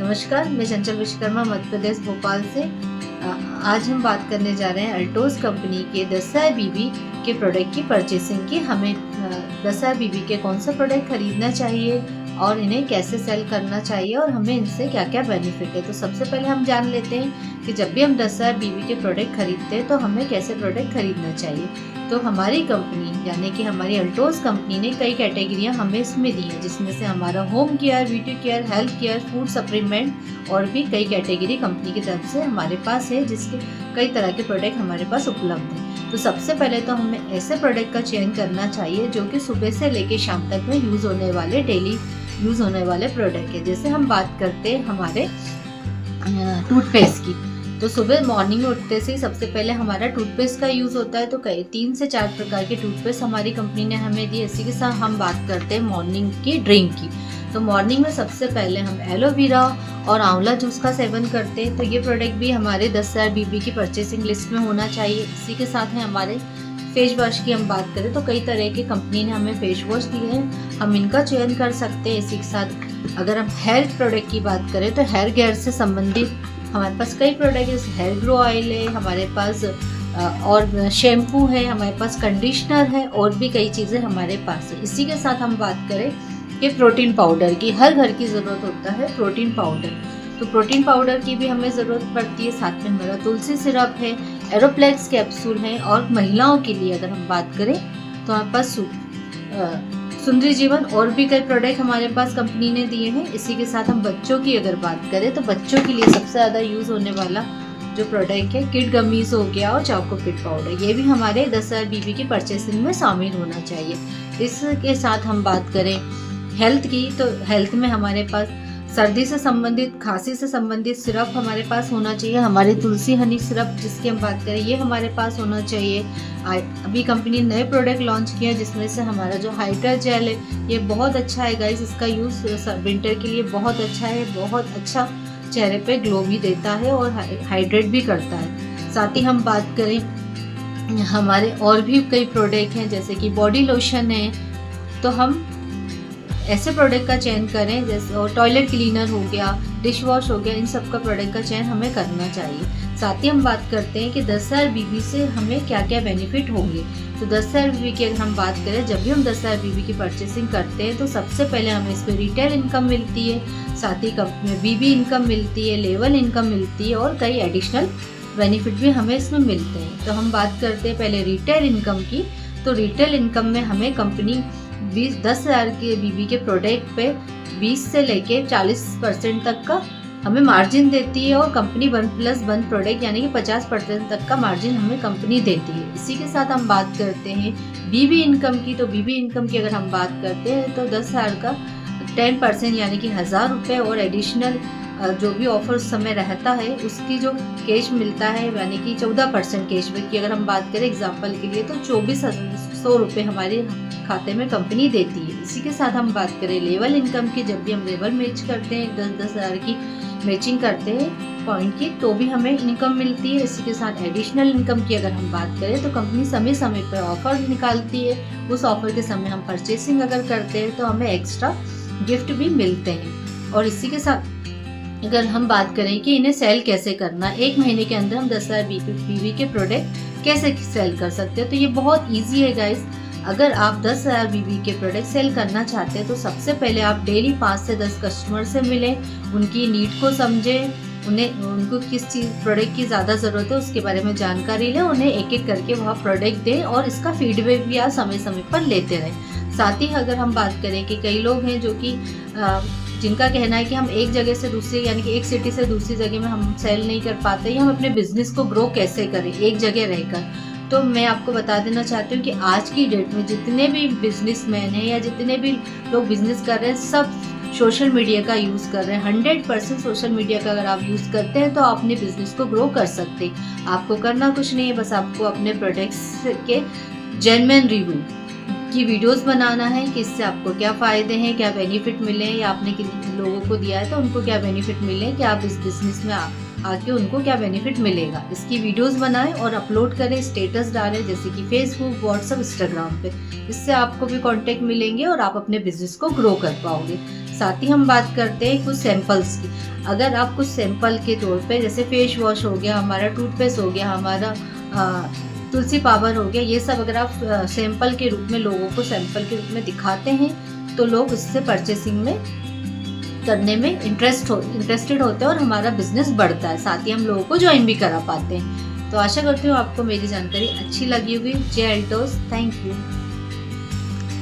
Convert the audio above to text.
नमस्कार, मैं चंचल विश्वकर्मा मध्य प्रदेश भोपाल से। आज हम बात करने जा रहे हैं अल्टोस कंपनी के 10,000 बीबी के प्रोडक्ट की परचेसिंग की। हमें 10,000 बीबी के कौन सा प्रोडक्ट खरीदना चाहिए और इन्हें कैसे सेल करना चाहिए और हमें इनसे क्या क्या बेनिफिट है। तो सबसे पहले हम जान लेते हैं कि जब भी हम 10,000 बीबी के प्रोडक्ट खरीदते हैं तो हमें कैसे प्रोडक्ट खरीदना चाहिए। तो हमारी कंपनी यानी कि हमारी अल्टोस कंपनी ने कई कैटेगरियां हमें इसमें दी हैं, जिसमें से हमारा home care, beauty care, health care, food supplement और भी कई कैटेगरी कंपनी की तरफ से हमारे पास है, जिसके कई तरह के प्रोडक्ट हमारे पास उपलब्ध हैं। तो सबसे पहले तो हमें ऐसे प्रोडक्ट का चयन करना चाहिए जो कि सुबह से लेकर शाम तक में यूज़ होने वाले, डेली यूज़ होने वाले प्रोडक्ट है। जैसे हम बात करते हैं हमारे टूथपेस्ट की, तो सुबह मॉर्निंग में उठते से ही सबसे पहले हमारा टूथपेस्ट का यूज़ होता है। तो कई 3 से 4 प्रकार के टूथपेस्ट हमारी कंपनी ने हमें दिए। इसी के साथ हम बात करते हैं मॉर्निंग की ड्रिंक की। तो मॉर्निंग में सबसे पहले हम एलोवेरा और आंवला जूस का सेवन करते हैं। तो ये प्रोडक्ट भी हमारे 10,000 बीबी की परचेसिंग लिस्ट में होना चाहिए। इसी के साथ है हमारे फेस वॉश की हम बात करें तो कई तरह की कंपनी ने हमें फेस वॉश दिए हैं, हम इनका चयन कर सकते हैं। इसी के साथ अगर हम हेयर प्रोडक्ट की बात करें तो हेयर केयर से संबंधित हमारे पास कई प्रोडक्ट है। हेयर ग्रो ऑयल है हमारे पास, और शैम्पू है हमारे पास, कंडीशनर है और भी कई चीज़ें हमारे पास है। इसी के साथ हम बात करें कि प्रोटीन पाउडर की, हर घर की ज़रूरत होता है प्रोटीन पाउडर। तो प्रोटीन पाउडर की भी हमें ज़रूरत पड़ती है। साथ में हमारा तुलसी सिरप है, एरोप्लेक्स कैप्सूल है, और महिलाओं के लिए अगर हम बात करें तो हमारे पास सुंदरी जीवन और भी कई प्रोडक्ट हमारे पास कंपनी ने दिए हैं। इसी के साथ हम बच्चों की अगर बात करें तो बच्चों के लिए सबसे ज़्यादा यूज़ होने वाला जो प्रोडक्ट है किड गमीज हो गया और चॉकोपिट पाउडर, ये भी हमारे 10,000 बीबी की परचेसिंग में शामिल होना चाहिए। इसके साथ हम बात करें हेल्थ की, तो हेल्थ में हमारे पास सर्दी से संबंधित, खांसी से संबंधित सिरप हमारे पास होना चाहिए। हमारे तुलसी हनी सिरप जिसकी हम बात करें ये हमारे पास होना चाहिए। अभी कंपनी नए प्रोडक्ट लॉन्च किया जिसमें से हमारा जो हाइड्रा जेल है ये बहुत अच्छा है गाइस। इसका यूज़ विंटर के लिए बहुत अच्छा है, बहुत अच्छा चेहरे पे ग्लो भी देता है और हाइड्रेट भी करता है। साथ ही हम बात करें हमारे और भी कई प्रोडक्ट हैं जैसे कि बॉडी लोशन है, तो हम ऐसे प्रोडक्ट का चयन करें जैसे, और टॉयलेट क्लीनर हो गया, डिश वॉश हो गया, इन सब का प्रोडक्ट का चयन हमें करना चाहिए। साथ ही हम बात करते हैं कि 10,000 बीबी से हमें क्या क्या बेनिफिट होंगे। तो 10,000 बीबी की अगर हम बात करें, जब भी हम 10,000 बीबी की परचेसिंग करते हैं तो सबसे पहले हमें इस पर रिटेल इनकम मिलती है, साथ ही कंपनी में बीबी इनकम मिलती है, लेवल इनकम मिलती है और कई एडिशनल बेनिफिट भी हमें इसमें मिलते हैं। तो हम बात करते हैं पहले रिटेल इनकम की। तो रिटेल इनकम में हमें कंपनी 10,000 के बीबी के प्रोडक्ट पे 20 से लेके 40% तक का हमें मार्जिन देती है, और कंपनी 1+1 प्रोडक्ट यानी कि 50% तक का मार्जिन हमें कंपनी देती है। इसी के साथ हम बात करते हैं बीबी इनकम की। तो बीबी इनकम की अगर हम बात करते हैं तो 10,000 का 10% यानी कि 1,000 रुपये और एडिशनल जो भी ऑफर उस समय रहता है उसकी जो कैश मिलता है यानी कि 14% कैशबैक की अगर हम बात करें एग्जाम्पल के लिए तो 24,100 रुपये हमारे खाते में कंपनी देती है। इसी के साथ हम बात करें लेवल इनकम की, जब भी हम लेवल मैच करते हैं 10,000 की मैचिंग करते हैं पॉइंट की तो भी हमें इनकम मिलती है। इसी के साथ एडिशनल इनकम की अगर हम बात करें तो कंपनी समय समय पर ऑफर निकालती है, उस ऑफर के समय हम परचेसिंग अगर करते हैं तो हमें एक्स्ट्रा गिफ्ट भी मिलते हैं। और इसी के साथ अगर हम बात करें कि इन्हें सेल कैसे करना, 1 महीने के अंदर हम 10,000 बीबी के प्रोडक्ट कैसे सेल कर सकते हैं, तो ये बहुत ईजी है गाइस। अगर आप 10,000 बीबी के प्रोडक्ट सेल करना चाहते हैं तो सबसे पहले आप डेली 5 से 10 कस्टमर से मिलें, उनकी नीड को समझें, उनको किस चीज़ प्रोडक्ट की ज़्यादा ज़रूरत है उसके बारे में जानकारी लें, उन्हें एक एक करके वह प्रोडक्ट दें और इसका फीडबैक भी आप समय समय पर लेते रहें। साथ ही अगर हम बात करें कि कई लोग हैं जो कि जिनका कहना है कि हम एक जगह से दूसरी यानी कि एक सिटी से दूसरी जगह में हम सेल नहीं कर पाते, या हम अपने बिजनेस को ग्रो कैसे करें एक जगह रहकर, तो मैं आपको बता देना चाहती हूँ कि आज की डेट में जितने भी बिजनेसमैन हैं या जितने भी लोग बिजनेस कर रहे हैं सब सोशल मीडिया का यूज़ कर रहे हैं। 100% सोशल मीडिया का अगर आप यूज़ करते हैं तो आप अपने बिजनेस को ग्रो कर सकते हैं। आपको करना कुछ नहीं है, बस आपको अपने प्रोडक्ट्स के जेन्युइन रिव्यू की वीडियोस बनाना है कि इससे आपको क्या फ़ायदे हैं, क्या बेनिफिट मिले, या आपने किन लोगों को दिया है तो उनको क्या बेनिफिट मिले, कि आप इस बिज़नेस में आके उनको क्या बेनिफिट मिलेगा। इसकी वीडियोस बनाएं और अपलोड करें, स्टेटस डालें जैसे कि फेसबुक, व्हाट्सएप, इंस्टाग्राम पे। इससे आपको भी कांटेक्ट मिलेंगे और आप अपने बिजनेस को ग्रो कर पाओगे। साथ ही हम बात करते हैं कुछ सैंपल्स की। अगर आप कुछ सैंपल के तौर पे, जैसे फेस वॉश हो गया, हमारा टूथपेस्ट हो गया, हमारा तुलसी पावर हो गया, ये सब अगर आप सैंपल के रूप में लोगों को सैंपल के रूप में दिखाते हैं तो लोग उससे परचेसिंग में करने में इंटरेस्टेड होते हैं और हमारा बिजनेस बढ़ता है। साथ ही हम लोगों को ज्वाइन भी करा पाते हैं। तो आशा करती हूँ आपको मेरी जानकारी अच्छी लगी होगी। जय अल्टोस, थैंक यू।